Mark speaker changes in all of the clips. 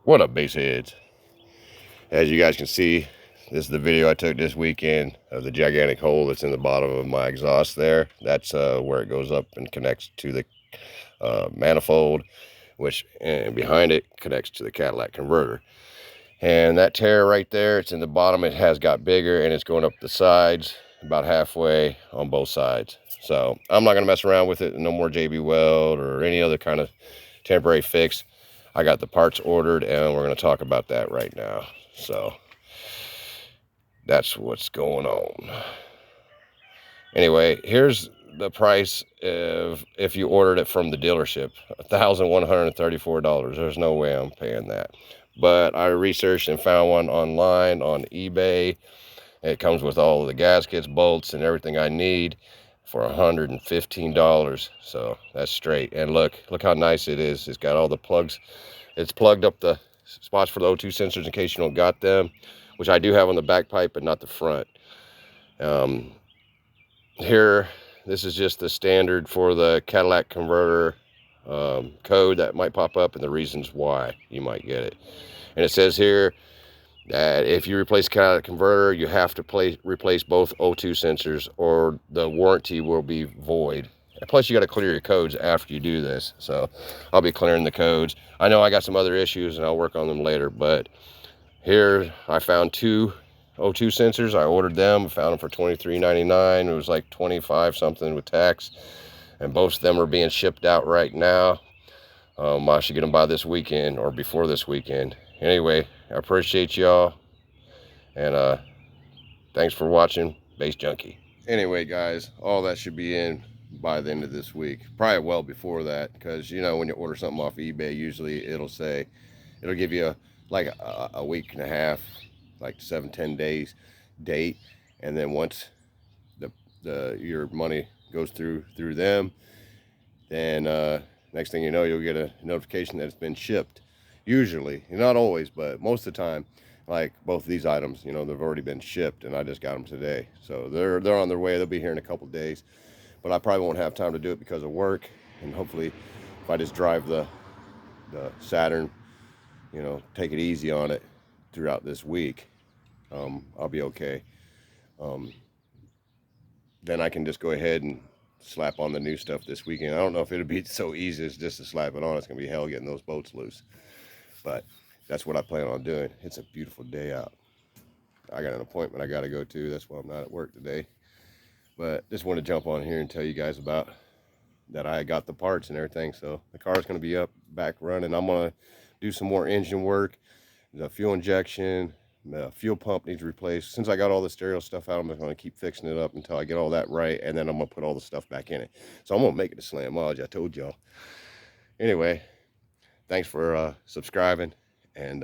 Speaker 1: What up, baseheads? As you guys can see, this is the video I took this weekend of the gigantic hole that's in the bottom of my exhaust there. That's where it goes up and connects to the manifold, which and behind it connects to the Cadillac converter. And that tear right there, it's in the bottom. It has got bigger and it's going up the sides about halfway on both sides. So I'm not going to mess around with it. No more JB Weld or any other kind of temporary fix. I got the parts ordered and we're going to talk about that right now. So that's what's going on. Anyway, here's the price if you ordered it from the dealership. $1,134. There's no way I'm paying that. But I researched and found one online on eBay. It comes with all of the gaskets, bolts, and everything I need for $115. So that's straight. And look how nice it is. It's got all the plugs. It's plugged up the spots for the O2 sensors in case you don't got them, which I do have on the back pipe, but not the front. Here, this is just the standard for the Cadillac converter code that might pop up and the reasons why you might get it. And it says here that if you replace Cadillac converter, you have to replace both O2 sensors or the warranty will be void. Plus, you got to clear your codes after you do this. So I'll be clearing the codes. I know I got some other issues and I'll work on them later, but here I found two O2 sensors. I ordered them, found them for $23.99. It was like $25 something with tax, and both of them are being shipped out right now. I should get them by this weekend or before this weekend. Anyway, I appreciate y'all, and thanks for watching Base Junkie. Anyway, guys, all that should be in by the end of this week, probably well before that, because you know when you order something off eBay, usually it'll give you like a week and a half, like 7-10 days date, and then once your money goes through them, then next thing you know, you'll get a notification that it's been shipped. Usually, not always, but most of the time, like both of these items, you know, they've already been shipped, and I just got them today, so they're on their way. They'll be here in a couple days, but I probably won't have time to do it because of work. And hopefully, if I just drive the Saturn, you know, take it easy on it throughout this week, I'll be okay. Then I can just go ahead and slap on the new stuff this weekend. I don't know if it'll be so easy as just to slap it on. It's gonna be hell getting those bolts loose, but that's what I plan on doing. It's a beautiful day out. I got an appointment I got to go to. That's why I'm not at work today. But just want to jump on here and tell you guys about that. I got the parts and everything, so the car's going to be back running. I'm going to do some more engine work. The fuel injection, the fuel pump needs replaced. Since I got all the stereo stuff out, I'm going to keep fixing it up until I get all that right, and then I'm going to put all the stuff back in it. So I'm going to make it a slam module, I told y'all. Anyway, thanks for subscribing, and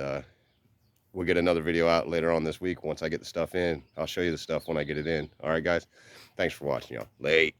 Speaker 1: we'll get another video out later on this week. Once I get the stuff in, I'll show you the stuff when I get it in. All right, guys, thanks for watching, y'all. Late.